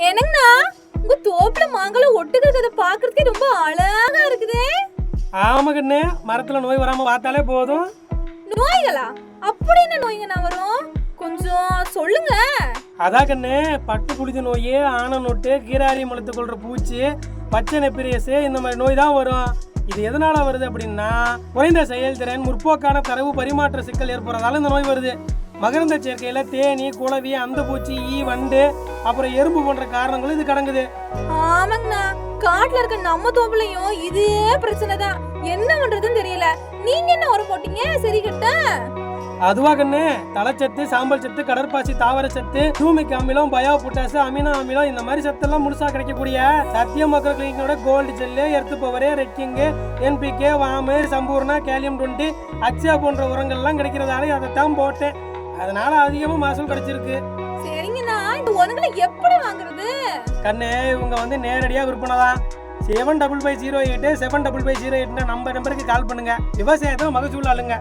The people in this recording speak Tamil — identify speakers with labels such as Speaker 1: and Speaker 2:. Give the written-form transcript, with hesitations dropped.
Speaker 1: என்னங்கண்ணா, உங்க தோப்புல மாங்கால ஒட்டுக்கிறத பாக்குறதுக்கே ரொம்ப அழகா இருக்குதே.
Speaker 2: ஆமா கண்ணு, மரத்துல நோய் வராம பார்த்தாலே போதும்.
Speaker 1: நோய்களா? அப்படி என்ன நோய்ங்கண்ணா வரும்? கொஞ்சம் சொல்லுங்க.
Speaker 2: அதான் கண்ணு, பட்டு புளிச்ச நோய், ஆன நொட்டு, கீராரி முளத்து கொள்ற பூச்சி, பச்சை நெப்பிரியஸ், இந்த மாதிரி நோய் தான் வரும். இது எதனால வருது அப்படின்னா, குறைந்த செயல்திறன், முற்போக்கான தரவு பரிமாற்ற சிக்கல் ஏற்படுறதால இந்த நோய் வருது. மகரந்த சேர்க்கையில தேனி, குளவி, அந்த பூச்சி, ஈ, வண்டு, அப்புறம் எறும்பு போன்ற காரணங்களும் இது கடங்குது.
Speaker 1: ஆமாங்கண்ணா, காட்டுல இருக்க நம்ம தோப்புலயும் இதே பிரச்சனை தான். என்ன பண்றதுன்னு தெரியல. நீங்க என்ன உரம் போட்டீங்க? சரி கிட்ட
Speaker 2: அதுவா கண்ணு, தலைச்சத்து, சாம்பல் சத்து, கடற்பாசி தாவர சத்து, ஹியூமிக் அமிலம், பயோ பொட்டாசு, அமினோ அமிலம், இந்த மாதிரி சத்தெல்லாம் முழுசா கிடைக்கக்கூடிய சத்தியம் மக்கள் கிளினிக்கோட கோல்டு ஜெல்லு, எர்த்து பவர், ரெக்கிங்கு, என்பிகே, வாமு, சம்பூர்ணா, கேலியம் 20, அக்ஸியா போன்ற உரங்கள்லாம் கிடைக்கிறதால அதைத்தான் போட்டேன். அதனால அதிகமா மகசூல் கிடைச்சிருக்கு.
Speaker 1: சரிங்கண்ணா, இந்த உரங்களை எப்படி வாங்குறது?
Speaker 2: கண்ணு, இவங்க நேரடியா விற்பனை தான். 7508 7508 நம்ம நம்பருக்கு கால் பண்ணுங்க. விவசாயத்துல மகசூல் ஆளுங்க.